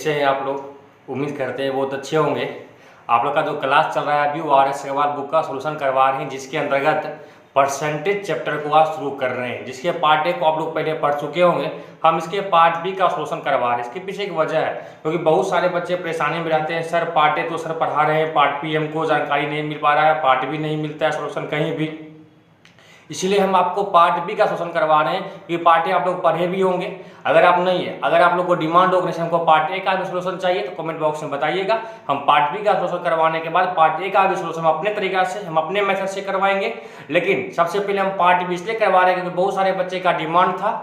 कैसे हैं आप लोग? उम्मीद करते हैं बहुत अच्छे होंगे। आप लोग का जो क्लास चल रहा है अभी वो RS अग्रवाल बुक का सोल्यूशन करवा रहे हैं, जिसके अंतर्गत परसेंटेज चैप्टर को आज शुरू कर रहे हैं, जिसके पार्ट ए को आप लोग पहले पढ़ चुके होंगे। हम इसके पार्ट बी का सोल्यूशन करवा रहे हैं। इसके पीछे एक वजह है, क्योंकि बहुत सारे बच्चे परेशानी में रहते हैं। सर पार्ट ए तो सर पढ़ा रहे हैं, पार्ट बी हमको जानकारी नहीं मिल पा रहा है, पार्ट बी नहीं मिलता है सोल्यूशन कहीं भी। इसलिए हम आपको पार्ट बी का सोल्यूशन करवा रहे हैं कि पार्ट ए आप लोग पढ़े भी होंगे। अगर आप नहीं है, अगर आप लोग को डिमांड होगी हमको पार्ट ए का भी सोल्यूशन चाहिए तो कमेंट बॉक्स में बताइएगा। हम पार्ट बी का सोल्यूशन करवाने के बाद पार्ट ए का भी सोल्यूशन हम अपने तरीका से, हम अपने मेथड से करवाएंगे। लेकिन सबसे पहले हम पार्ट बी इसलिए करवा रहे हैं क्योंकि बहुत सारे बच्चे का डिमांड था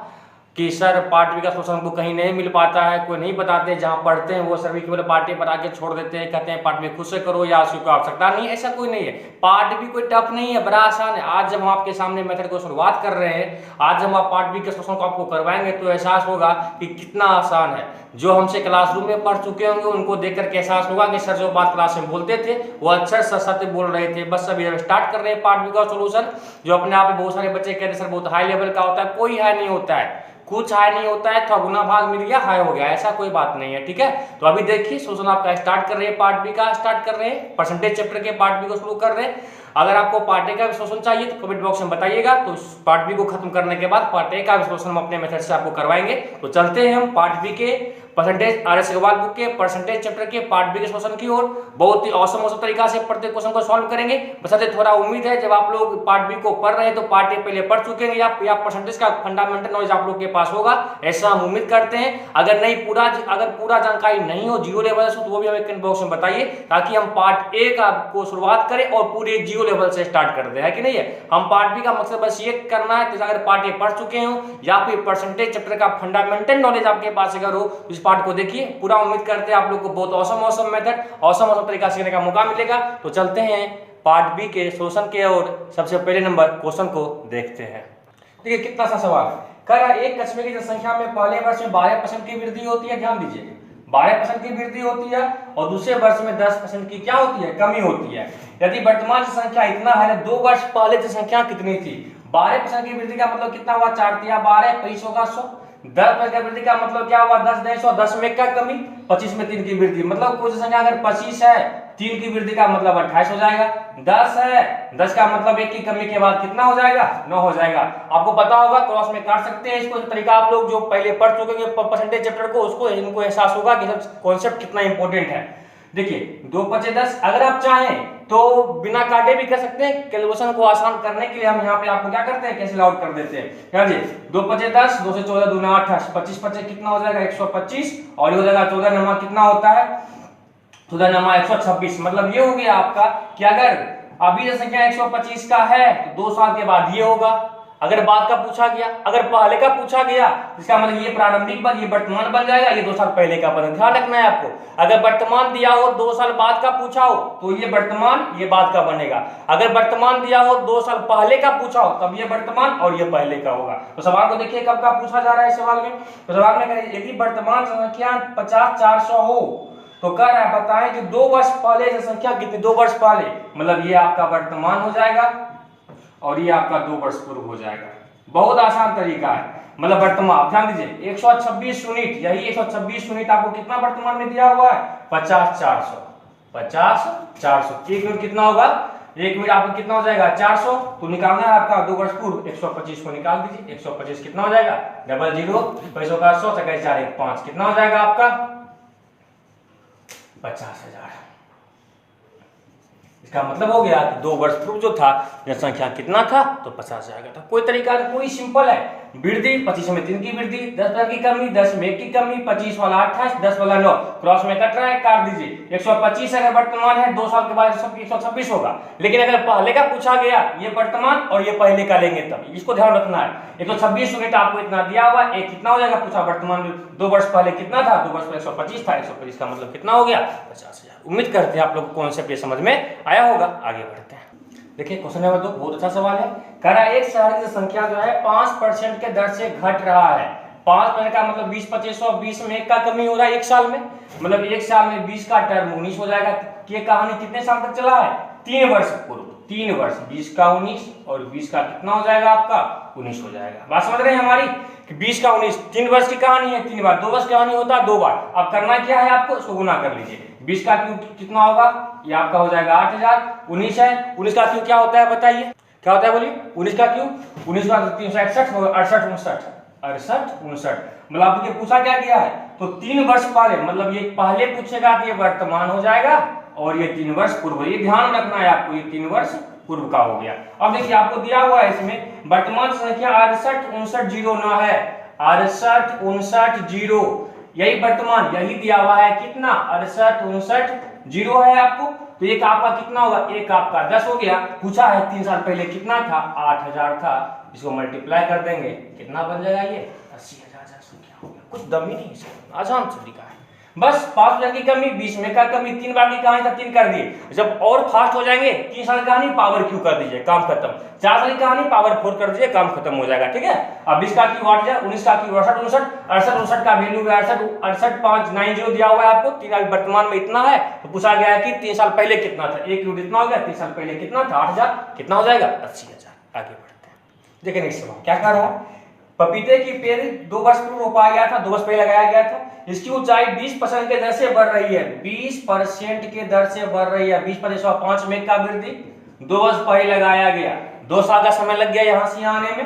कि सर पार्ट बी का सोल्यूशन हमको कहीं नहीं मिल पाता है, कोई नहीं बताते, जहाँ पढ़ते हैं वो सर भी केवल पार्ट ए बता के छोड़ देते हैं, कहते हैं पार्ट बी खुद से करो या उसकी कोई आवश्यकता नहीं है। ऐसा कोई नहीं है, पार्ट बी कोई टफ नहीं है, बड़ा आसान है। आज जब हम आपके सामने मेथड को शुरुआत कर रहे हैं, आज हम आप पार्ट बी के सोल्यूशन को आपको करवाएंगे तो एहसास होगा कि कितना आसान है। जो हमसे क्लासरूम में पढ़ चुके होंगे उनको देख करके एहसास होगा कि सर जो बात क्लास में बोलते थे वो अक्षर सत्य बोल रहे थे। बस अभी स्टार्ट कर रहे हैं पार्ट बी का सोल्यूशन, जो अपने आप में बहुत सारे बच्चे कहते हैं सर बहुत हाई लेवल का होता है। कोई हाई नहीं होता है, कुछ हाई नहीं होता है, थोड़ा गुना भाग मिल गया हाई हो गया, ऐसा कोई बात नहीं है। ठीक है, तो अभी देखिए सोल्यूशन आपका स्टार्ट कर रहे हैं, पार्ट बी का स्टार्ट कर रहे हैं, परसेंटेज चैप्टर के पार्ट बी को शुरू कर रहे हैं। अगर आपको पार्ट ए का भी सोल्यूशन चाहिए तो कमेंट बॉक्स में बताइएगा। तो पार्ट बी को खत्म करने के बाद पार्ट ए का भी सोल्यूशन हम अपने मेथड से आपको करवाएंगे। तो चलते हैं हम पार्ट बी के परसेंटेज RS अग्रवाल बुक के परसेंटेज चैप्टर के पार्ट बी के सोल्यूशन की ओर। बहुत ही औसम तरीका से प्रत्येक क्वेश्चन को सॉल्व करेंगे। बस थोड़ा उम्मीद है जब आप लोग पार्ट बी को पढ़ रहे हैं तो पार्ट ए पहले पढ़ चुके हैं या परसेंटेज का फंडामेंटल नॉलेज आप लोग के पास होगा, ऐसा हम उम्मीद करते हैं। अगर नहीं पूरा जानकारी नहीं हो, जीरो लेवल से, तो वो भी हमें कमेंट बॉक्स में बताइए, ताकि हम पार्ट ए का को शुरुआत करें और पूरे जीरो लेवल से स्टार्ट कर दे, है कि नहीं है। हम पार्ट बी का मकसद बस ये करना है कि अगर पार्ट ए पढ़ चुके हो या फिर परसेंटेज चैप्टर का फंडामेंटल नॉलेज आपके पास अगर हो, इस पार्ट को देखिए। पूरा उम्मीद करते हैं आप लोग को बहुत औसम मेथड, औसम तरीका सीखने का मौका मिलेगा। तो चलते हैं पार्ट बी के सोल्यूशन के ओर। सबसे पहले नंबर क्वेश्चन को देखते हैं। देखिए कितना सा सवाल है। कह रहा एक कस्बे की जनसंख्या में पहले वर्ष में 12% की वृद्धि होती है, ध्यान दीजिए 12% की वृद्धि होती है, और दूसरे वर्ष में 10% की क्या होती है, कमी होती है। यदि वर्तमान जनसंख्या इतना है, 2 वर्ष पहले जनसंख्या कितनी थी। 12% की वृद्धि का मतलब कितना हुआ, 4 तिया 12, 25 होगा 100। 10% की वृद्धि का मतलब क्या हुआ, 10 10 100, 10 में क्या कमी, 25 में 3 की वृद्धि। मतलब कोई जनसंख्या अगर 25 है, 3 की वृद्धि का मतलब 28 हो जाएगा। 10 है, 10 का मतलब 1 की कमी के बाद कितना हो जाएगा, 9 हो जाएगा। आपको पता होगा, क्रॉस में काट सकते हैं इसको। तरीका आप लोग जो पहले पढ़ चुके हैं परसेंटेज चैप्टर को, उसको इनको एहसास होगा कि कॉन्सेप्ट कितना इंपॉर्टेंट है। देखिए 2 5 10, अगर आप चाहें तो बिना काटे भी कर सकते हैं। कैलकुलेशन को आसान करने के लिए हम यहाँ पे आपको क्या करते हैं, कैंसिल आउट कर देते हैं। ध्यान दीजिए 2 5 10, 2 से 14 दूना 28, 25 25 कितना हो जाएगा, 125, और ये हो जाएगा 14 नमा कितना होता है, 14 नमा 126। मतलब ये हो गया आपका कि अगर अभी जनसंख्या 125 का है तो 2 साल के बाद ये होगा। अगर बाद का पूछा गया, अगर पहले का पूछा गया, इसका मतलब ये प्रारंभिक बन, ये वर्तमान बन जाएगा, ये 2 साल पहले का बन। ध्यान रखना है आपको, अगर वर्तमान दिया हो 2 साल बाद का पूछा हो तो ये वर्तमान, ये बाद का बनेगा। अगर वर्तमान दिया हो 2 साल पहले का पूछा हो तब ये वर्तमान और ये पहले का होगा। तो सवाल को देखिए कब का पूछा जा रहा है सवाल में। तो सवाल में यदि वर्तमान संख्या 50 400 हो तो कह रहा है बताएं कि 2 वर्ष पहले जनसंख्या कितनी, 2 वर्ष पहले, मतलब ये आपका वर्तमान हो जाएगा और ये आपका 2 वर्ष पूर्व हो जाएगा। बहुत आसान तरीका है, मतलब वर्तमान। ध्यान दीजिए 126 यूनिट, यही 126 यूनिट आपको कितना वर्तमान में दिया हुआ है, 50 400, 50 400। 1 यूनिट कितना होगा, 1 यूनिट आपको कितना हो जाएगा, 400। तो निकालना है आपका 2 वर्ष पूर्व, 125 को निकाल दीजिए। 125 कितना हो जाएगा, 00, पैसों का 100 से 4 1 5, कितना हो जाएगा आपका 50,000। इसका मतलब हो गया कि 2 वर्ष पूर्व जो था जनसंख्या कितना था, तो 50,000 का था। कोई तरीका कोई सिंपल है। वृद्धि 25 में 3 की वृद्धि, 10 की कमी, 10 में 1 की कमी, 25 वाला 28, 10 वाला 9, क्रॉस में कट रहा है, काट दीजिए। 125 अगर वर्तमान है, 2 साल के बाद 126 होगा। लेकिन अगर पहले का पूछा गया, ये वर्तमान और ये पहले का लेंगे तब, इसको ध्यान रखना है। 126 यूनिट आपको इतना दिया हुआ, एक कितना हो जाएगा, पूछा वर्तमान में 2 वर्ष पहले कितना था, 2 वर्ष पहले 125 था, 125 का मतलब कितना हो गया, 50,000। उम्मीद करते हैं आप लोग को कॉन्सेप्ट ये समझ में आया होगा। आगे बढ़ते हैं। देखिए क्वेश्चन नंबर 2 बहुत अच्छा सवाल है। कह रहा है एक शहर की संख्या जो है 5% के दर से घट रहा है। 5% का मतलब 20 25 20 में 1 का कमी हो रहा है 1 साल में, मतलब 1 साल में 20 का टर्म 19 हो जाएगा। ये कहानी कितने साल तक चला है, 3 वर्ष पूर्व। 3 वर्ष 20 का 19 और 20 का कितना हो जाएगा आपका 19 हो जाएगा। बात समझ रहे हैं हमारी कि 20 का 19 3 वर्ष की कहानी है, 3 बार, 2 वर्ष की कहानी होता है 2 बार। अब करना क्या है आपको, इसको गुना कर लीजिए। 20 का क्यू कितना होगा, ये आपका हो जाएगा 8000। 19 है, 19 का क्यू क्या होता है बताइए, क्या होता है बोलिए। 19 का क्यू 19 का 361 और 68 59, मतलब आपको पूछा क्या गया है, तो 3 वर्ष पहले, मतलब ये पहले पूछेगा तो ये वर्तमान हो जाएगा और ये 3 वर्ष पूर्व, ये ध्यान रखना है आपको, ये 3 वर्ष पूर्व का हो गया। अब देखिए आपको दिया हुआ है इसमें वर्तमान संख्या 685909 है, 6859 यही वर्तमान, यही दिया हुआ है कितना 6859 है आपको, तो एक आपका कितना होगा, एक आपका 10 हो गया। पूछा है 3 साल पहले कितना था, 8000 था, इसको मल्टीप्लाई कर देंगे कितना बन जाएगा ये 80,000। क्या हो गया, कुछ दम ही नहीं, आसान से लिखा है। बस 5,000 की कमी, 20 में का कमी, 3 बार की कहानी था 3 कर दिए। जब और फास्ट हो जाएंगे 3 साल की कहानी पावर क्यू कर दीजिए, काम खत्म। 4 साल की कहानी पावर 4 कर दीजिए, काम खत्म हो जाएगा, ठीक है। अब 20 का क्यू 8000, 19 का क्यू 68 का वैल्यू 68,590 दिया हुआ है आपको। 3 वर्तमान में इतना है, तो पूछा गया है कि 3 साल पहले कितना था, एक क्यू इतना हो गया, 3 साल पहले कितना था 8000, कितना हो जाएगा 80,000। आगे बढ़ते हैं, देखिए नेक्स्ट सवाल क्या कर रहा है। पपीते की पेड़ 2 वर्ष पूर्व रोपाया गया था, 2 वर्ष पहले लगाया गया था। इसकी ऊंचाई 20% के दर से बढ़ रही है, 20% के दर से बढ़ रही है, 20% 5 मेघ का वृद्धि, 2 वर्ष पहले लगाया गया, 2 साल का समय लग गया यहाँ से यहाँ आने में।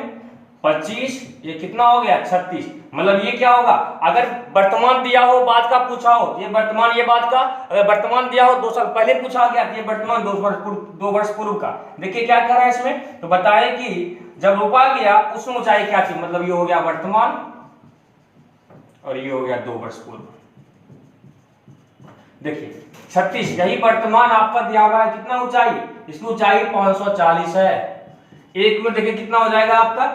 25 ये कितना हो गया 36, मतलब ये क्या होगा, अगर वर्तमान दिया हो बाद का पूछा हो, ये वर्तमान ये बाद का, अगर वर्तमान दिया हो 2 साल पहले पूछा गया तो ये वर्तमान 2 वर्ष पूर्व का। देखिए क्या कर रहा है इसमें, तो बताए कि जब रोपा गया उसमें ऊंचाई क्या थी, मतलब ये हो गया वर्तमान और ये हो गया 2 वर्ष पूर्व। देखिए 36 यही वर्तमान आपका दिया हुआ है, कितना ऊंचाई, इसकी ऊंचाई 540 है। एक में देखिए कितना हो जाएगा आपका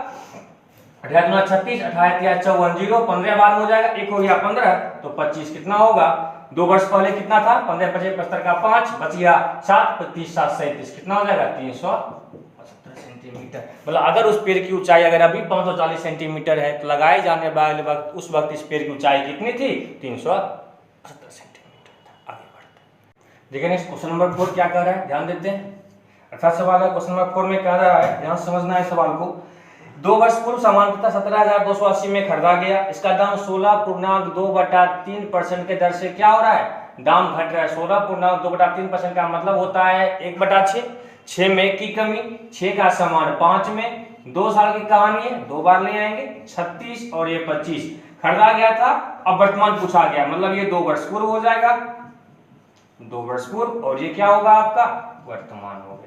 38 36 58 54 15 बार में हो जाएगा, एक हो गया 15 तो 25 कितना होगा, 2 वर्ष पहले कितना था 15 25 75 का 5 बच गया 7 25 7 37 कितना हो जाएगा 375 सेंटीमीटर। मतलब अगर उस पेड़ की ऊंचाई अगर अभी 540 सेंटीमीटर है तो लगाए जाने वाले वक्त उस वक्त इस पेड़ की ऊंचाई कितनी थी 370 सेंटीमीटर था। आगे बढ़ते देखिए नेक्स्ट क्वेश्चन नंबर 4 क्या कर रहा है, ध्यान देते हैं। अच्छा सवाल है, क्वेश्चन नंबर 4 में कह रहा है, ध्यान समझना है सवाल को। 2 वर्ष पूर्व सामान्यतः 17,280 में खरीदा गया, इसका दाम 16.2/3% के दर से क्या हो रहा है, दाम घट रहा है। 16.2/3% का मतलब होता है 1/6, 6 में की कमी, 6 का समान 5 में, 2 साल की कहानी है 2 बार ले आएंगे, 36 और ये 25 खरीदा गया था, अब वर्तमान पूछा गया, मतलब ये 2 वर्ष पूर्व हो जाएगा, 2 वर्ष पूर्व, और ये क्या होगा आपका वर्तमान हो गया।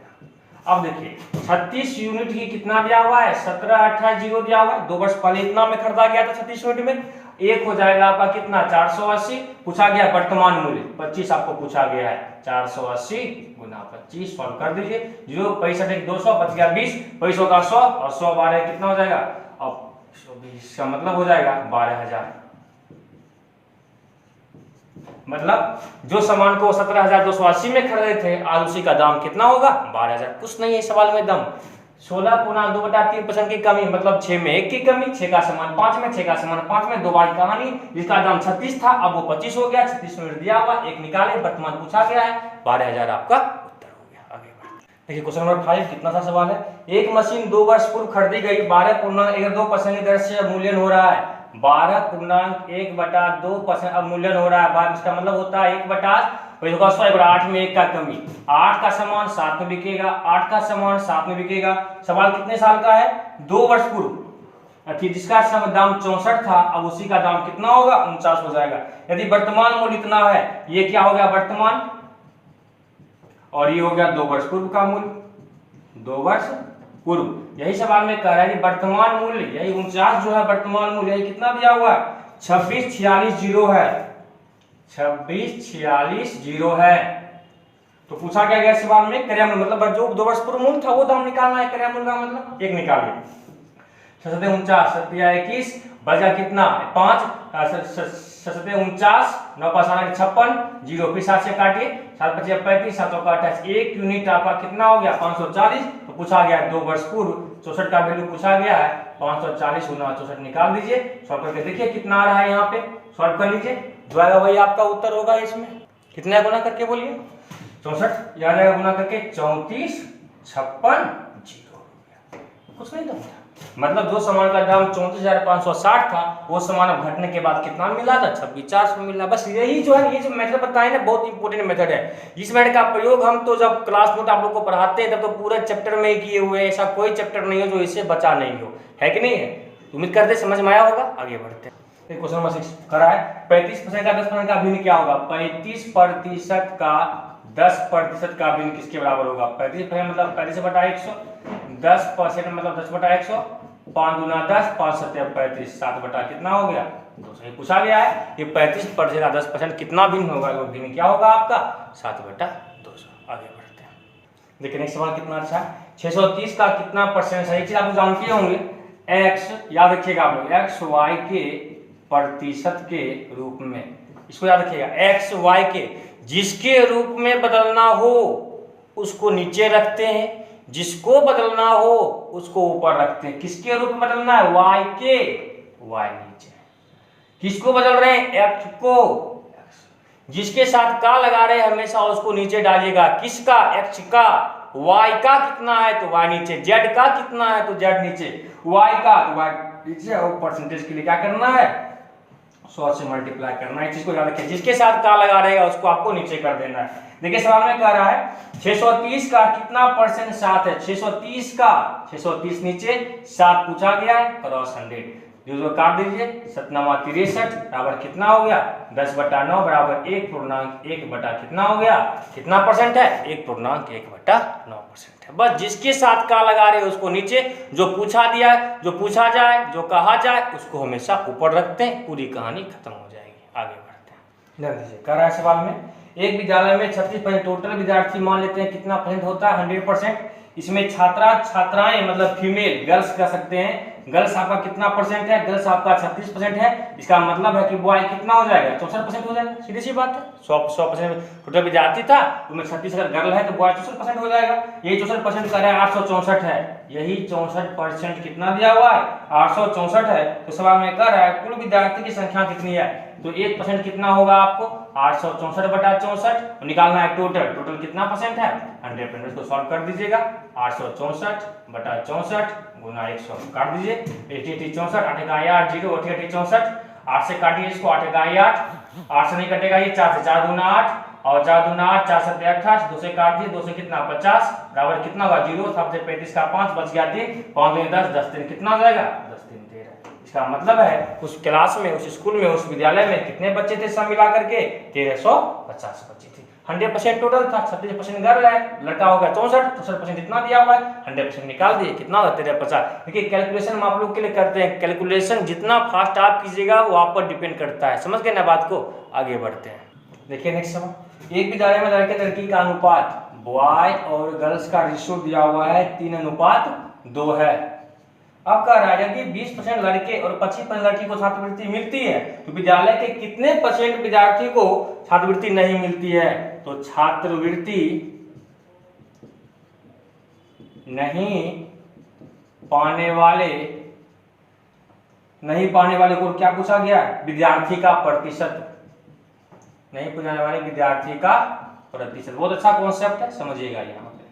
अब देखिए 36 यूनिट की कितना दिया हुआ है 17,28,0 दिया हुआ है, 2 वर्ष पहले इतना में खरीदा गया था 36 यूनिट में, एक हो जाएगा आपका कितना 480, पूछा गया वर्तमान मूल्य 25 आपको पूछा गया है, 480 गुना 25 सॉल्व कर दीजिए, 0 65 1 200 बच गया 20, 25 का 100 और 100 12 कितना हो जाएगा, अब 120 का मतलब हो जाएगा 12,000। मतलब जो सामान को 17,280 में खरीदे थे आज उसी का दाम कितना होगा 12,000। कुछ नहीं है सवाल में दम, 16.2/3% की कमी, मतलब 6 में 1 की कमी, 6 का समान 5 में, 6 का समान 5 में, 2 बार की कहानी, जिसका दाम 36 था अब वो 25 हो गया, 36 में दिया हुआ, एक निकाले, वर्तमान पूछा गया है, 12,000 आपका उत्तर हो गया। आगे बढ़ते देखिए क्वेश्चन नंबर 5 कितना सा सवाल है। एक मशीन 2 वर्ष पूर्व खरीदी गई, 12.12% की दर से अवमूल्यन हो रहा है, 12.1/2% अवमूल्यन हो रहा है, इसका मतलब होता है 1/8 में 1 का कमी, 8 का समान 7 में बिकेगा, 8 का समान 7 में बिकेगा। सवाल कितने साल का है 2 वर्ष पूर्व, जिसका दाम 64 था अब उसी का दाम कितना होगा 49 हो जाएगा। यदि वर्तमान मूल्य इतना है, ये क्या हो गया वर्तमान और ये हो गया 2 वर्ष पूर्व का मूल्य, 2 वर्ष पूर्व। यही सवाल में कह रहा है कि वर्तमान मूल्य यही 49 जो है वर्तमान मूल्य यही कितना दिया हुआ है 2646 है, 2646 है। तो पूछा क्या गया सवाल में क्रय मूल्य, मतलब जो 2 वर्ष पूर्व मूल्य था वो दाम निकालना है, क्रय मूल्य का मतलब एक निकालिए, 649 21 बचा कितना 5 749 9 5 56 0 फिर 7 से काटिए 7 25 35 7 28 एक यूनिट आपका कितना हो गया 540। तो पूछा गया 2 वर्ष पूर्व 64 का वैल्यू पूछा गया है, 540 गुना 64 निकाल दीजिए, सॉल्व करके देखिए कितना आ रहा है, यहाँ पे सॉल्व कर लीजिए, जो आएगा वही आपका उत्तर होगा। इसमें कितना गुना करके बोलिए 64, यह आ जाएगा गुना करके 34 56 जीरो हो गया, कुछ नहीं था। मतलब जो सामान का दाम 34,560 था वो सामान अब घटने के बाद कितना मिला था, 26,400 मिला। बस यही जो है, ये जो मेथड बताए ना, बहुत इंपॉर्टेंट मेथड है। इस मेथड का प्रयोग हम तो जब क्लास नोट आप लोग को पढ़ाते हैं तब तो पूरा चैप्टर में ही किए हुए हैं। ऐसा कोई चैप्टर नहीं हो जो इससे बचा नहीं हो, है कि नहीं है। उम्मीद करते समझ में आया होगा। आगे बढ़ते हैं। क्वेश्चन नंबर 6 करा है, 35% का 10% का भिन्न क्या होगा। 35% का 10% का भिन्न किसके बराबर होगा। 35% मतलब 35/100, 10% मतलब 10/100, 5 दूना 10, 5 सत्या 35, 7 बटा कितना हो गया 200। पूछा गया है कि 35% का 10% कितना भिन्न होगा, वो भिन्न क्या होगा आपका 7/200। आगे बढ़ते हैं। देखिए नेक्स्ट सवाल कितना अच्छा है। 630 का कितना परसेंट है, एक चीज आप जानते होंगे, x याद रखिएगा आप लोग, x y के प्रतिशत के रूप में, इसको याद रखिएगा, x y के जिसके रूप में बदलना हो उसको नीचे रखते हैं, जिसको बदलना हो उसको ऊपर रखते हैं। किसके रूप में बदलना है, y के, y नीचे। किसको बदल रहे हैं, x को। जिसके साथ का लगा रहे हैं हमेशा उसको नीचे डालिएगा। किसका, x का। y का कितना है तो y नीचे, z का कितना है तो z नीचे, y का तो y नीचे, और परसेंटेज के लिए क्या करना है 100 से मल्टीप्लाई करना है। चीज को याद रखिए, जिसके साथ का लगा रहेगा उसको आपको नीचे कर देना है। देखिए सवाल में कह रहा है 630 का कितना परसेंट 7 है। 630 का 630 नीचे 7 पूछा गया है, क्रॉस 100 जो काट दीजिए, 7×9 बराबर कितना हो गया 10/9 बराबर 1 बटा कितना हो गया, कितना परसेंट है 1/1/9% है। बस जिसके साथ का लगा रहे उसको नीचे, जो पूछा दिया है, जो पूछा जाए, जो कहा जाए उसको हमेशा ऊपर रखते हैं, पूरी कहानी खत्म हो जाएगी। आगे बढ़ते हैं। ध्यान दीजिए, कह रहा है सवाल में, एक विद्यालय में 36% टोटल विद्यार्थी मान लेते हैं, कितना परसेंट होता है 100%। इसमें छात्राएं मतलब फीमेल, गर्ल्स कह सकते हैं, गर्ल्स आपका कितना परसेंट है, गर्ल्स आपका 36% है। इसका मतलब है कि बॉय कितना हो जाएगा 64% हो जाएगा। सीधी सी बात है, 100% टोटल विद्यार्थी था, उसमें 36 अगर गर्ल है तो बॉय 64% हो जाएगा। यही 64% कर रहा है 864 है, यही 64% कितना दिया हुआ है 864 है। तो सवाल में कह रहा है कुल विद्यार्थी की संख्या कितनी है, तो 1% कितना होगा आपको 864/64 निकालना है। टोटल कितना परसेंट है 100%। इसको सॉल्व कर दीजिएगा, 864/64 गुना 100 काट दीजिए, 64 8 का 8 0 8 64, 8 से काटिए इसको, 8 का 8, 8 से नहीं कटेगा ये, 4 से 4 दूना 8 और 4 दूना 8, 4 7 28, 2 से काट दिए, 2 से कितना 50 बराबर कितना होगा 0, 7 से 35 का 5 बच गया 3, 5 दूनी 10, 10 3 कितना हो जाएगा 10 3 13। इसका मतलब है उस क्लास में, उस स्कूल में, उस विद्यालय में कितने बच्चे थे सब मिला करके 1350 बच्चे थे। 100% टोटल था, 36% गर्ल है, लड़का होगा 64% इतना दिया हुआ है, 100% निकाल दिए कितना होगा 1350। देखिए कैलकुलेशन हम आप लोग के लिए करते हैं, कैलकुलेशन जितना फास्ट आप कीजिएगा वो आप पर डिपेंड करता है। समझ गए ना बात को। आगे बढ़ते हैं। देखिए नेक्स्ट सवाल, एक विद्यालय में लड़के लड़की का अनुपात, बॉय और गर्ल्स का रेशियो दिया हुआ है 3:2 है। अब कह रहा है यदि 20% लड़के और 25% लड़की को छात्रवृत्ति मिलती है तो विद्यालय के कितने परसेंट विद्यार्थी को छात्रवृत्ति नहीं मिलती है। तो छात्रवृत्ति नहीं पाने वाले को क्या पूछा गया, विद्यार्थी का प्रतिशत, नहीं पाने वाले विद्यार्थी का प्रतिशत। बहुत अच्छा कॉन्सेप्ट है, समझिएगा यहाँ पे,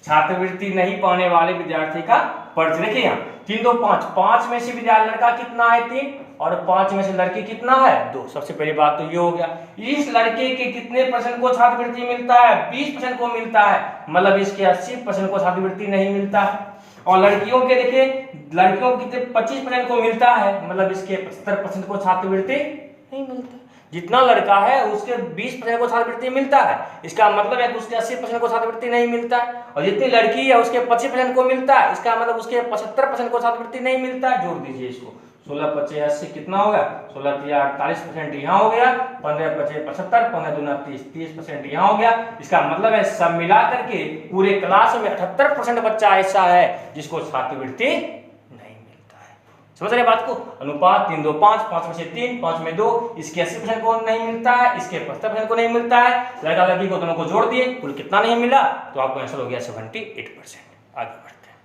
छात्रवृत्ति नहीं पाने वाले विद्यार्थी का प्रतिशत। देखिए यहाँ 3 2 5, 5 में से विद्यार्थी लड़का कितना है 3 और 5 में से लड़की कितना है 2। सबसे पहली बात तो ये हो गया, इस लड़के के कितने परसेंट को छात्रवृत्ति मिलता है 20% को मिलता है, मतलब इसके 80% को छात्रवृत्ति नहीं मिलता है। और लड़कियों के देखिए, लड़कियों को कितने 25% को मिलता है, मतलब इसके 75% को छात्रवृत्ति नहीं मिलता। जितना लड़का है उसके 20% को छात्रवृत्ति मिलता है, इसका मतलब है कि उसके 80% को छात्रवृत्ति नहीं मिलता है। और जितनी लड़की है उसके 25% को मिलता है, इसका मतलब उसके 75% को छात्रवृत्ति नहीं मिलता है। जोड़ दीजिए इसको, 16 25 80 कितना हो गया, 16 3 48% यहाँ हो गया, 15 25 75, 15 दूना 30, 30% यहाँ हो गया। इसका मतलब है सब मिला करके पूरे क्लास में 78% बच्चा ऐसा है जिसको छात्रवृत्ति नहीं मिलता है। समझ रहे बात को। अनुपात 3 2 5, 5 में से 3, 5 में 2, इसके 80% को नहीं मिलता है, इसके 75% को नहीं मिलता है। लड़का लड़की को दोनों को जोड़ दिए, कुल कितना नहीं मिला, तो आपको आंसर हो गया 78%। आगे बढ़ते हैं।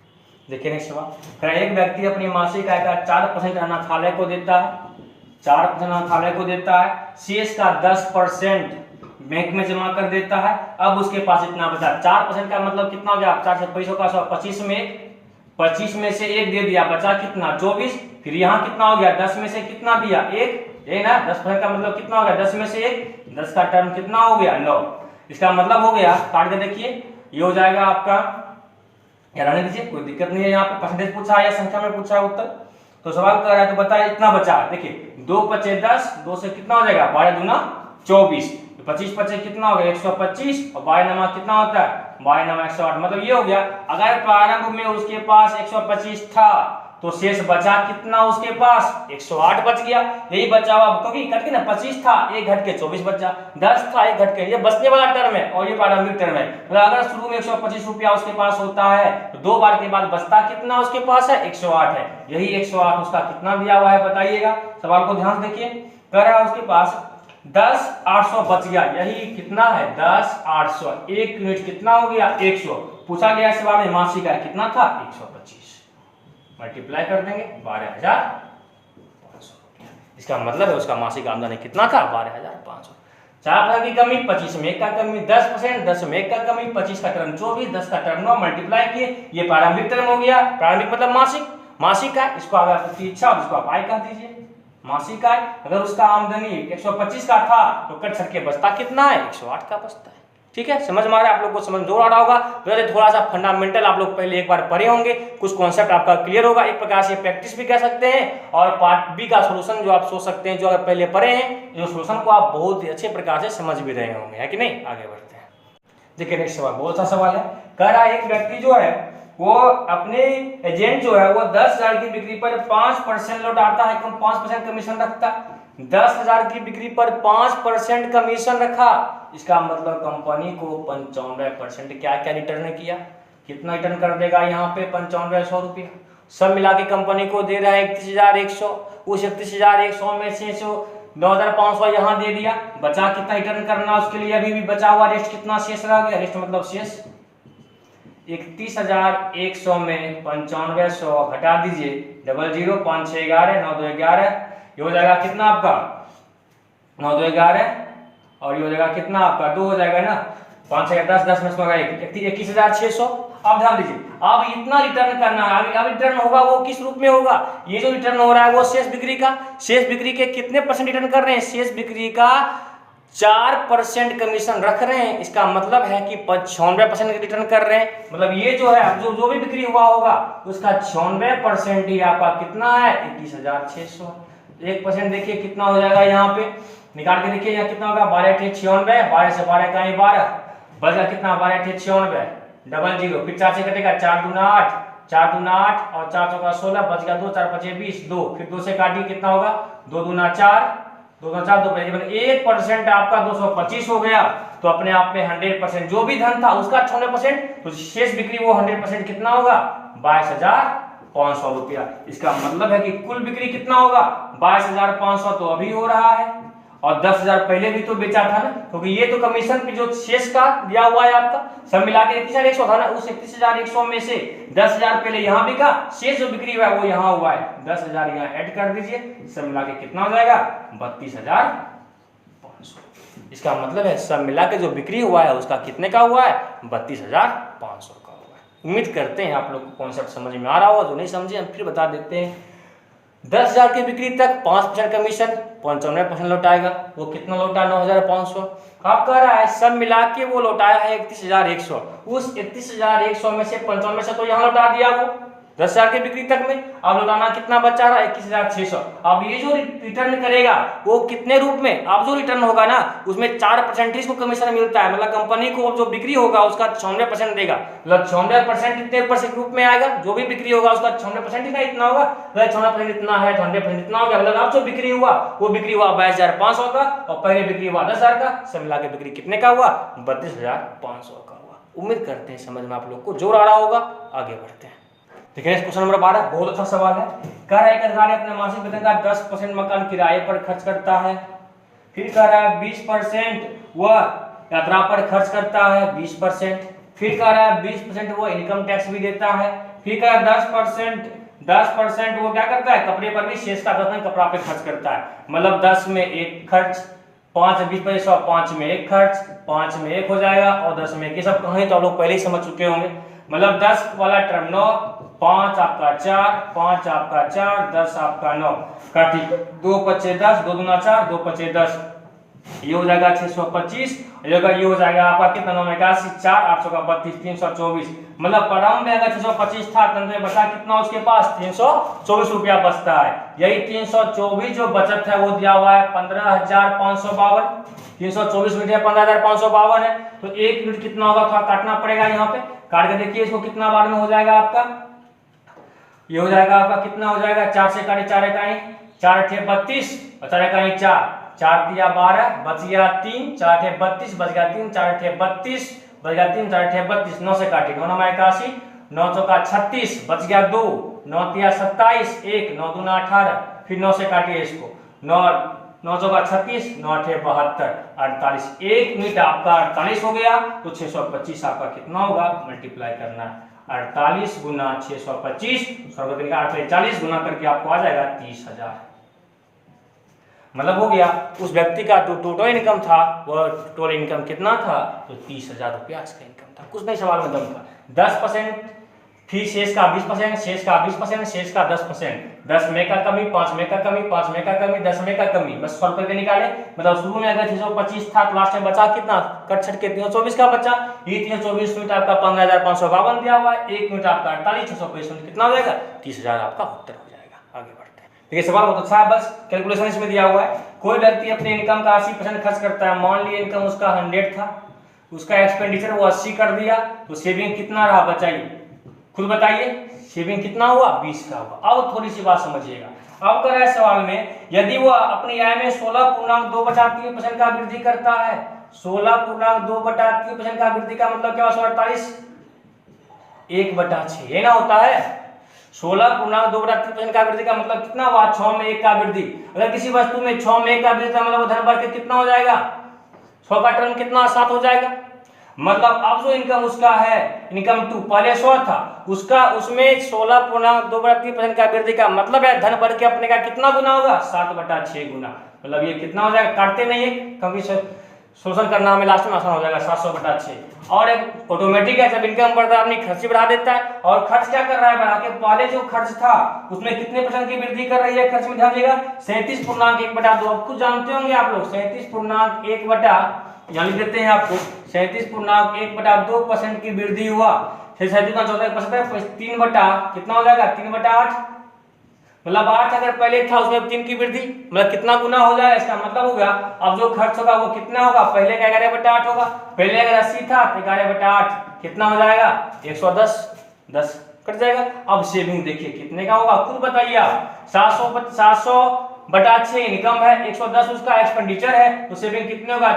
देखिए नेक्स्ट सवाल, एक व्यक्ति अपनी मासिक आय का 4% अनाथालय को देता है, 4% अनाथालय को देता है, शेष का 10% बैंक में जमा कर देता है। अब उसके पास इतना बचा, 4% का मतलब कितना हो गया, 4 से 25 का 100, 25 में से 1 दे दिया, बचा कितना 24। फिर यहाँ कितना हो गया, 10 में से कितना दिया 1, ये ना 10% का मतलब कितना हो गया, 10 में से 1, 10 का टर्म कितना हो गया 9। इसका मतलब हो गया, काट के देखिए, ये हो जाएगा आपका, रहने दीजिए कोई दिक्कत नहीं है। यहाँ पे परसेंटेज पूछा है या संख्या में पूछा है उत्तर, तो सवाल कर रहा है तो बताइए इतना बचा। देखिए 2 पचे 10, 2 से कितना हो जाएगा 12 दूना 24, 25 पचे कितना हो गया 125, और 12 नमा कितना होता है 12 नमा 108। मतलब ये हो गया, अगर प्रारंभ में उसके पास 125 था तो शेष बचा कितना उसके पास 108 बच गया। यही बचा हुआ, क्योंकि कट के ना 25 था, 1 घट के 24 बचा, 10 था 1 घट के, ये बचने वाला टर्म है और ये प्रारंभिक टर्म है। मतलब अगर शुरू में 125 रुपया उसके पास होता है तो 2 बार के बाद बचता कितना उसके पास है 108 है। यही 108 उसका कितना दिया हुआ है बताइएगा। सवाल को ध्यान से देखिए, कह रहा है उसके पास 10,800 बच गया, यही कितना है 10,800, 1 यूनिट कितना हो गया 100। पूछा गया सवाल में मासिक का कितना था 125, मल्टीप्लाई कर देंगे 12,500। इसका मतलब है उसका मासिक आमदनी कितना था 12,500। 4% की कमी, 25 में 1 का कमी, 10%, 10 में 1 का कमी, 25 का टर्म 24, 10 का टर्म 9, मल्टीप्लाई किए, ये प्रारंभिक टर्म हो गया। प्रारंभिक मतलब मासिक का, इसको अगर आपकी इच्छा हो इसको आप आय कह दीजिए, मासिक आय। अगर उसका आमदनी 125 का था तो कट सट के बचता कितना है 108 का बचता है। ठीक है, समझ में आ रहा है आप लोग को, समझ जोर आ रहा होगा। तो थोड़ा सा फंडामेंटल आप लोग पहले एक बार पढ़े होंगे, कुछ कॉन्सेप्ट आपका क्लियर होगा, एक प्रकार से प्रैक्टिस भी कह सकते हैं। और पार्ट बी का सॉल्यूशन जो आप सोच सकते हैं, जो अगर पहले पढ़े हैं, जो सॉल्यूशन को आप बहुत ही अच्छे प्रकार से समझ भी रहे होंगे, है कि नहीं। आगे बढ़ते हैं, देखिए नेक्स्ट सवाल बहुत अच्छा सवाल है। कह रहा है एक व्यक्ति जो है वो अपने एजेंट जो है वो 10,000 की बिक्री पर 5% लौटाता है, 5% कमीशन रखता है। 10,000 की बिक्री पर 5% कमीशन रखा, इसका मतलब कंपनी को 95% क्या क्या रिटर्न किया, कितना रिटर्न कर देगा यहाँ पे 9500 रुपया। सब मिला के कंपनी को दे रहा है 31,100, उस 31,100 में से 9,500 यहाँ दे दिया, बचा कितना रिटर्न करना उसके लिए अभी भी बचा हुआ रेस्ट कितना शेष रह गया, रेस्ट मतलब शेष 31,100 में 9500 घटा दीजिए, 00 5 6 11 9 2 11, ये हो जाएगा कितना आपका 9 2 11, और ये हो जाएगा कितना आपका 2 हो जाएगा ना, 5 6 10 10 में से 21,600। अब ध्यान दीजिए, अब इतना रिटर्न करना है, अब रिटर्न होगा वो किस रूप में होगा, ये जो रिटर्न हो रहा है वो शेष बिक्री का, शेष बिक्री के कितने परसेंट रिटर्न कर रहे हैं, शेष बिक्री का 4% कमीशन रख रहे हैं। इसका मतलब है कि 96% रिटर्न कर रहे हैं। मतलब ये जो है अब जो भी बिक्री हुआ होगा उसका 96% ही आपका कितना है 21,600। 1% देखिए कितना हो जाएगा, यहाँ पे निकाल के देखिए यहाँ कितना होगा 12,96, 12 से 12 का 12 बचा कितना 12,96, 00 फिर 4 से कटेगा 4 दूना 8, 4 दूना 8 और 4 चौका 16, बच गया 2, 4 5 20, 2 फिर 2 से काटिए कितना होगा 2 दूना 4, 2 दूना 4, 2 1% आपका 225 हो गया। तो अपने आप में 100% जो भी धन था उसका 96%, तो शेष बिक्री वो 100% कितना होगा 22,500 रुपया। इसका मतलब है कि कुल बिक्री कितना होगा 22,500 तो अभी हो रहा है, और 10,000 पहले भी तो बेचा था ना, क्योंकि ये तो कमीशन पे जो शेष का दिया हुआ है आपका, सब मिला के 31,100 था ना, उस 31,100 में से 10,000 पहले यहाँ बिका, शेष जो बिक्री हुआ है वो यहाँ हुआ है, 10,000 यहाँ ऐड कर दीजिए, सब मिला के कितना हो जाएगा 32,500। इसका मतलब है सब मिला के जो बिक्री हुआ है उसका कितने का हुआ है 32,500 का हुआ है। उम्मीद करते हैं आप लोग को कॉन्सेप्ट समझ में आ रहा होगा, जो नहीं समझे हम फिर बता देते हैं। 10,000 की बिक्री तक 5% कमीशन, 95% लौटाएगा, वो कितना लौटा 9,500। आप कह रहा है सब मिला के वो लौटाया है 31,100, उस 31,100 में से 95 तो यहाँ लौटा दिया वो 10,000 की बिक्री तक में। अब लौटाना कितना बचा रहा है 21,600। अब ये जो रिटर्न करेगा वो कितने रूप में, अब जो रिटर्न होगा ना उसमें 4% इसको कमीशन मिलता है, मतलब कंपनी को जो बिक्री होगा उसका 96% देगा, मतलब 96% इतने परसेंट रूप में आएगा, जो भी बिक्री होगा उसका 96% ही इतना होगा, 96% इतना है 100% इतना हो गया, मतलब अब जो बिक्री हुआ वो बिक्री हुआ 22,500 का, और पहले बिक्री हुआ 10,000 का, सब मिला के बिक्री कितने का हुआ 32,500 का हुआ। उम्मीद करते हैं समझ में आप लोग को जोर आ रहा होगा। आगे बढ़ते हैं, देखिए क्वेश्चन नंबर 12 बहुत अच्छा सवाल है। कह रहा है एक अधिकारी अपने मासिक वेतन का 10% मकान किराए पर खर्च करता है, फिर कह रहा है 20% वह यात्रा पर खर्च करता है 20%, फिर कह रहा है 20% वो इनकम टैक्स भी देता है, फिर कह रहा है 10% वो क्या करता है कपड़े पर भी शेष का 10% कपड़ा पे खर्च करता है। मतलब 10 में एक खर्च, 5 20 25 100, 5 में 1 खर्च, 5 में 1 हो जाएगा और 10 में 1। ये सब कहीं तो आप लोग पहले ही समझ चुके होंगे। मतलब 10 वाला टर्म 9, 5 आपका 4, 5 आपका 4, 10 आपका 9, काटी 2 पचे 10, 2 दूना 4, 2 पचे 10, ये हो जाएगा 625। ये हो जाएगा आपका कितना, 9 81, 4 800 का 32, 324। मतलब प्रारंभ में अगर 625 था तो बचा कितना उसके पास, 324 रुपया बचता है। यही 324 जो बचत है वो दिया हुआ है 15,552। 324 यूनिट है 15,552 है। तो 1 यूनिट कितना होगा, थोड़ा काटना पड़ेगा यहाँ पे, काट के देखिए इसको कितना बार में हो जाएगा आपका। ये हो जाएगा आपका कितना हो जाएगा, 4 से काटे 4 इकाई, 4 अठे 32 और 4 इकाई 4, 4 दिया 12, बच गया 3, 4 अठे 32, बच गया 3, 4 अठे 32, बच गया 3, 4 अठे 32, 9 से काटे 9 9 81, 9 चौका 36, बच गया 2, 9 तिया 27, 1, 9 दूना 18, फिर 9 से काटिए इसको, 9 चौका 36, 9 अठे 72, 48। 1 यूनिट आपका 48 हो गया। तो 625 आपका कितना होगा, मल्टीप्लाई करना है 48 गुना 625, 40 गुना करके आपको आ जाएगा 30,000। मतलब हो गया उस व्यक्ति का जो टोटल इनकम था वो टोटल इनकम कितना था, तो 30,000 रुपया इसका इनकम था। कुछ नहीं सवाल में दम था। 10% फिर शेष का 20%, शेष का 20%, शेष का 10%, 10 में का कमी, 5 में का कमी, 5 में का कमी, 10 में का कमी, बस सॉल्व करके निकाले। मतलब शुरू में अगर 625 था तो लास्ट में बचा कितना, कट छट के 324 का बचा। ये 324 यूनिट आपका 15,552 दिया हुआ है, 1 यूनिट आपका 48, 625 यूनिट कितना हो जाएगा, 30,000 आपका उत्तर हो जाएगा। आगे बढ़ते हैं। देखिए सवाल बहुत अच्छा है, बस कैलकुलेशन इसमें दिया हुआ है। कोई व्यक्ति अपने इनकम का 80% खर्च करता है। मान लिए इनकम उसका 100 था, उसका एक्सपेंडिचर वो 80 कर दिया, तो सेविंग कितना रहा, बताइए, खुद बताइए। सेविंग कितना हुआ, 20 का हुआ। अब थोड़ी सी बात समझिएगा। अब कर रहा है सवाल में, यदि वो अपनी आय में 16.2% का वृद्धि करता है, 16.2% का वृद्धि का मतलब क्या, 48 1/6 ये ना होता है। 16.2% का वृद्धि का मतलब कितना हुआ, 6 में 1 का वृद्धि। अगर किसी वस्तु में 6 में 1 का वृद्धि मतलब वो धन बढ़ के कितना हो जाएगा, 100 का टर्म कितना, 7 हो जाएगा। मतलब अब जो इनकम उसका है, इनकम 2 पहले 100 था उसका, उसमें 16.2% का वृद्धि का मतलब है धन बढ़ के अपने का कितना गुना होगा, 7/6 गुना। मतलब ये कितना हो जाएगा, काटते नहीं है क्योंकि शोषण करना हमें लास्ट में आसान हो जाएगा, 700/6। और एक ऑटोमेटिक है, जब इनकम बढ़ता है अपनी खर्च बढ़ा देता है। और खर्च क्या कर रहा है, बढ़ा के पहले जो खर्च था उसमें कितने % की वृद्धि कर रही है खर्च में, ध्यान दीजिएगा 37.1/2। आप खुद जानते होंगे आप लोग, 37.1 यहाँ लिख देते हैं आपको, 37.1/2% की वृद्धि हुआ। 37.14% 3 बटा कितना हो जाएगा, 3/8। मतलब 8 अगर पहले था उसमें 3 की वृद्धि, मतलब कितना गुना हो जाएगा, इसका मतलब हो गया अब जो खर्च होगा वो कितना होगा, पहले का 11/8 होगा। पहले अगर 80 था तो 11/8 कितना हो जाएगा, 110, 10 कट जाएगा। अब सेविंग देखिए कितने का होगा, खुद बताइए आप। 700/6 इनकम है, 110 उसका एक्सपेंडिचर है, तो सेविंग कितने होगा,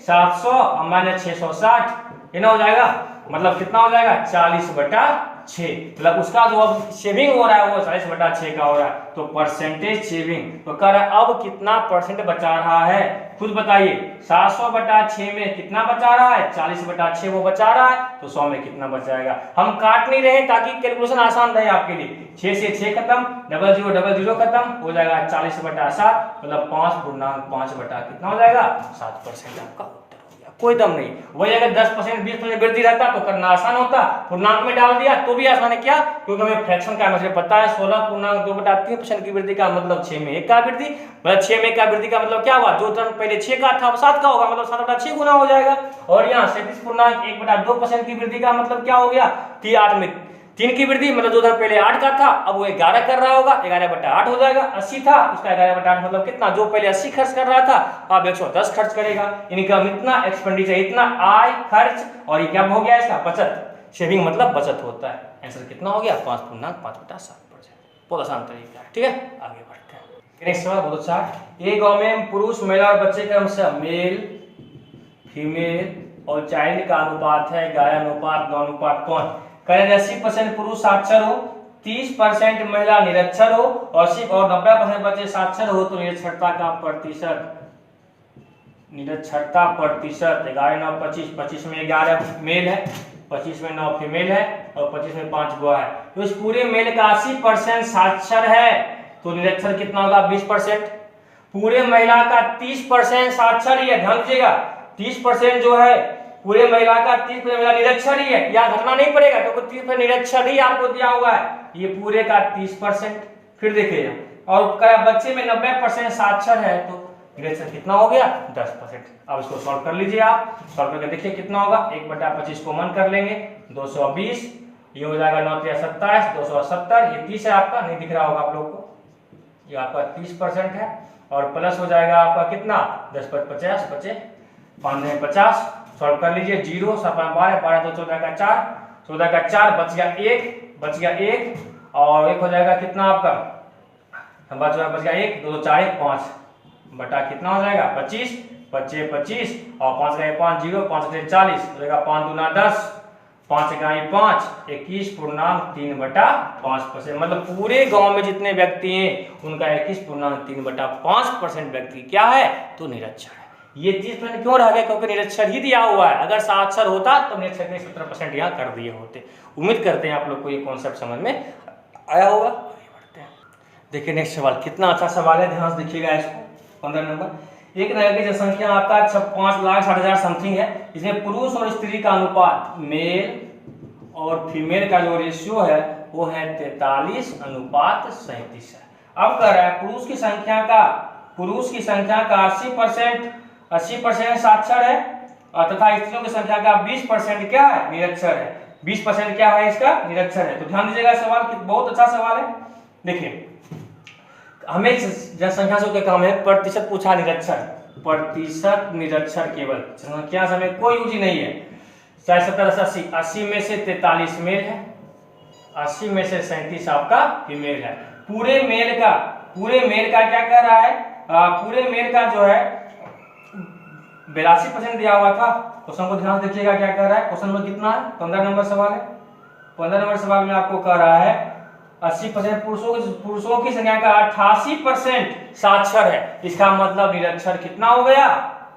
700 माइनस 660 ये ना हो जाएगा। मतलब कितना हो जाएगा, 40/6। मतलब उसका जो अब सेविंग हो रहा है वो 40/6 का हो रहा है। तो परसेंटेज सेविंग तो कह रहा है अब कितना % बचा रहा है, खुद बताइए। 700/6 में कितना बचा रहा है, 40/6 वो बचा रहा है, तो 100 में कितना बचाएगा। हम काट नहीं रहे ताकि कैलकुलेशन आसान रहे आपके लिए। 6 से 6 खत्म, 0000 खत्म हो जाएगा, 40/7 मतलब 5.5 बटा कितना हो जाएगा, 7% आपका उत्तर हो गया। कोई दम नहीं। वही अगर 10% 20% वृद्धि रहता तो करना आसान होता, पूर्णांक में डाल दिया तो भी आसान है। क्या, क्योंकि हमें फ्रैक्शन का मुझे पता है। 16.2/3% की वृद्धि का मतलब 6 में 1 का वृद्धि, मतलब 6 में 1 का वृद्धि का मतलब क्या हुआ, जो टर्म पहले 6 का था वो 7 का होगा, मतलब 7/6 गुना हो जाएगा। और यहाँ 37.1/2% की वृद्धि का मतलब क्या हो गया, 8 में 3 की वृद्धि, मतलब जो धन पहले 8 का था अब वो 11 कर रहा होगा, 11/8 हो जाएगा। 80 था उसका 11/8 मतलब कितना, जो पहले 80 खर्च कर रहा था अब 110 खर्च करेगा। इनकम इतना, एक्सपेंडिचर इतना, आय खर्च, और ये क्या हो गया इसका, बचत। सेविंग मतलब बचत होता है। आंसर कितना हो गया, 5.5/7%। बहुत आसान तरीका है, ठीक है। आगे बढ़ते हैं। नेक्स्ट सवाल बहुत अच्छा है। एक गांव में पुरुष, महिला और बच्चे क्रम से मेल, फीमेल और चाइल्ड का अनुपात है 11:9:5। 80% पुरुष साक्षर हो, 30% महिला निरक्षर हो और 90% बच्चे साक्षर हो, तो निरक्षरता का प्रतिशत, निरक्षरता प्रतिशत 11:9:25। 25 में 11 मेल है, 25 में 9 फीमेल है और 25 में 5 बॉय है। तो इस पूरे मेल का 80% साक्षर है, तो निरक्षर कितना होगा, 20%। पूरे महिला का 30% साक्षर ही है, ध्यान दीजिएगा 30% जो है पूरे महिला का 30% महिला निरक्षर ही है, यहाँ घटना नहीं पड़ेगा क्योंकि 30% निरक्षर ही आपको दिया हुआ है, ये पूरे का 30%। फिर देखिए और बच्चे में 90% साक्षर है तो निरक्षर कितना हो गया 10%। अब इसको सॉल्व कर लीजिए, आप सॉल्व करके देखिए कितना होगा, 1/25 कॉमन कर लेंगे 220, ये हो जाएगा 9 3 27, 270, ये 30 है आपका, नहीं दिख रहा होगा आप लोग को, ये आपका 30% है और प्लस हो जाएगा आपका कितना 10 5 50, बचे 5 में 50, सॉल्व कर लीजिए 0 7 12 12 2 14 का 4, 14 का 4 बच गया 1 और 1 हो जाएगा कितना आपका बच गया 1 2 2 4 1 5 बटा कितना हो जाएगा 25, 25 25 और 5 का 5 0 5 से 40 हो जाएगा 5 दूना 10, 5 का 5 21.3/5%। मतलब पूरे गांव में जितने व्यक्ति हैं उनका 21.3/5% व्यक्ति क्या है तो निरक्षर है। ये 30% क्यों रह गया क्योंकि निरक्षर ही दिया हुआ है, अगर साक्षर होता तो निरक्षर के 17% यहाँ कर दिए होते। उम्मीद करते हैं आप लोग को ये कॉन्सेप्ट समझ में आया होगा। देखिए नेक्स्ट सवाल, कितना अच्छा सवाल है, ध्यान से देखिएगा इसको। 15 नंबर, एक नगर की जनसंख्या आपका 5,60,000 समथिंग है, इसमें पुरुष और स्त्री का अनुपात मेल और फीमेल का जो रेशियो है वो है 43:37 है। अब कह रहा है पुरुष की संख्या का 80% साक्षर है और तथा स्त्रियों की संख्या का 20% क्या है निरक्षर है। 20% क्या है इसका निरक्षर है। तो ध्यान दीजिएगा सवाल बहुत अच्छा सवाल है। देखिए हमें जनसंख्या से क्या काम है, प्रतिशत पूछा, निरक्षर प्रतिशत निरक्षर केवल संख्या से हमें कोई यूज नहीं है। चाहे 70 80 में से 43 मेल है, 80 में से 37 आपका फीमेल है। पूरे मेल का क्या कर रहा है, पूरे मेल का जो है 82% दिया हुआ था। क्वेश्चन को ध्यान से देखिएगा क्या कर रहा है, क्वेश्चन में कितना है 15 नंबर सवाल है। 15 नंबर सवाल में आपको कह रहा है 80% पुरुषों की संख्या का 88% साक्षर है, इसका मतलब निरक्षर कितना हो गया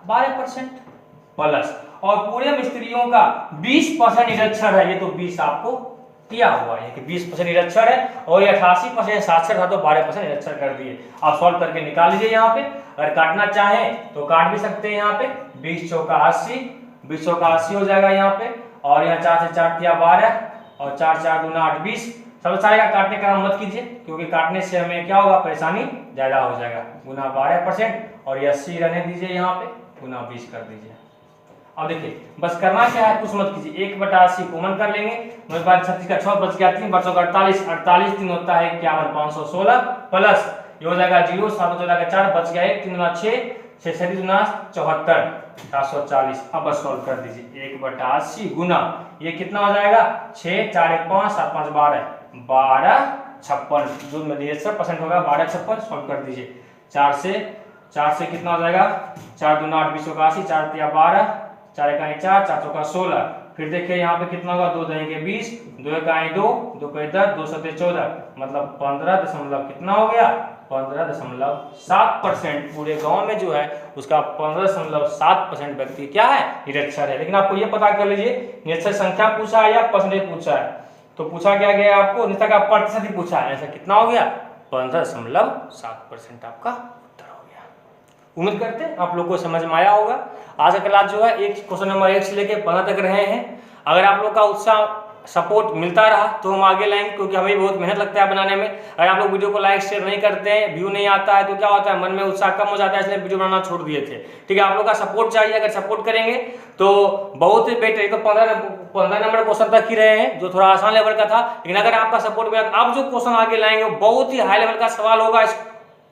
12% प्लस, और पूरे में स्त्रियों का 20% निरक्षर है, ये तो 20 आपको दिया हुआ है कि 20% निरक्षर है और ये 88% साक्षर था तो 12% निरक्षर कर दिए। आप सॉल्व करके निकाल लीजिए। यहाँ पे अगर काटना चाहे तो काट भी सकते हैं। यहाँ पे 20 चौका 80, 20 चौका 80 हो जाएगा यहाँ पे, और यहाँ 4 से 4 दिया 12 और 4 4 दूना 8 20। सब चाहेगा काटने का काम मत कीजिए क्योंकि काटने से हमें क्या होगा परेशानी ज्यादा हो जाएगा। गुना 12% और ये 80 रहने दीजिए, यहाँ पे गुना 20 कर दीजिए। अब देखिए बस करना क्या है, कुछ मत कीजिए, 1/80 कॉमन कर लेंगे, 36 का 6 बच गया 3 बच्चों का 48, 48 3 होता है 51 516 प्लस ये हो जाएगा 0 7 14 का 4 बच गया 1 3 गुना 6 6 7 गुना 74 740। अब बस सॉल्व कर दीजिए 1/80 गुना ये कितना हो जाएगा 6 4 1 5 7 5 12 12 56 जो में % होगा 12 56। सॉल्व कर दीजिए 4 से कितना हो जाएगा 4 दूना 8 20 80 4 3 12 4 1 4 4 चौका 16। फिर देखिए यहाँ पे कितना होगा 2 2 20 2 1 2 2 10 2 7 14 मतलब 15 दशमलव कितना हो गया 15.7% पूरे गांव में जो है उसका 15.7% व्यक्ति क्या है निरक्षर है। लेकिन आपको ये पता कर लीजिए निरक्षर संख्या पूछा है या परसेंटेज पूछा है, तो पूछा क्या गया आपको निरक्षर का प्रतिशत ही पूछा है, ऐसा कितना हो गया 15.7% आपका उत्तर हो गया। उम्मीद करते हैं आप लोग को समझ में आया होगा। आज का क्लास जो है एक क्वेश्चन नंबर 1 से लेकर 15 तक रहे हैं। अगर आप लोग का उत्साह सपोर्ट मिलता रहा तो हम आगे लाएंगे क्योंकि हमें बहुत मेहनत लगता है बनाने में। अगर आप लोग वीडियो को लाइक शेयर नहीं करते हैं, व्यू नहीं आता है तो क्या होता है मन में उत्साह कम हो जाता है, इसलिए वीडियो बनाना छोड़ दिए थे। ठीक है, आप लोग का सपोर्ट चाहिए, अगर सपोर्ट करेंगे तो बहुत ही बेटर। तो 15 नंबर क्वेश्चन तक ही रहे हैं जो थोड़ा आसान लेवल का था, लेकिन अगर आपका सपोर्ट मिला तो आप जो क्वेश्चन आगे लाएंगे वो बहुत ही हाई लेवल का सवाल होगा।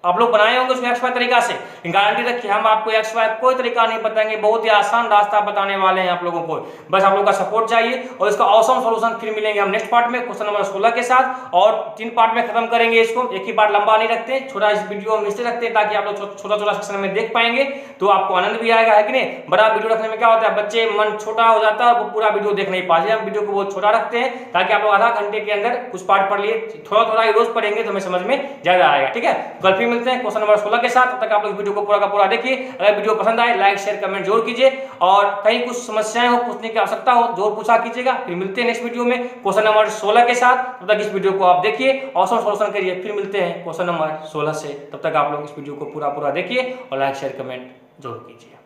आप लोग बनाए होंगे उसमें XY तरीका से, गारंटी रखिए हम आपको XY कोई तरीका नहीं बताएंगे, बहुत ही आसान रास्ता बताने वाले हैं आप लोगों को। बस आप लोगों का सपोर्ट चाहिए और इसका ऑसम सॉल्यूशन फिर मिलेंगे हम नेक्स्ट पार्ट में क्वेश्चन नंबर 16 के साथ, और 3 पार्ट में खत्म करेंगे इसको। एक ही पार्ट लंबा नहीं रखते, छोटा इस वीडियो में इसलिए रखते हैं ताकि आप लोग छोटा सेक्शन में देख पाएंगे तो आपको आनंद भी आएगा, है कि नहीं। बड़ा वीडियो रखने में क्या होता है बच्चे मन छोटा हो जाता है और वो पूरा वीडियो देख नहीं पाते। हम वीडियो को बहुत छोटा रखते हैं ताकि आप लोग आधा घंटे के अंदर कुछ पार्ट पढ़ लिए, थोड़ा ही रोज पढ़ेंगे तो हमें समझ में ज्यादा आएगा। ठीक है, कल फिर फिर मिलते हैं क्वेश्चन नंबर 16 के साथ। तब तक आप लोग इस वीडियो को पूरा का पूरा देखिए। अगर वीडियो पसंद आए लाइक शेयर कमेंट जरूर कीजिए, और कहीं कुछ समस्याएं हो पूछने की आवश्यकता हो जरूर पूछा कीजिएगा। फिर मिलते हैं नेक्स्ट वीडियो में क्वेश्चन नंबर 16 के साथ। तब तक इस वीडियो को आप देखिए और सॉल्यूशन करिए। फिर मिलते हैं क्वेश्चन नंबर 16 से। तब तक आप लोग इस वीडियो को पूरा देखिए और लाइक शेयर कमेंट जरूर कीजिए।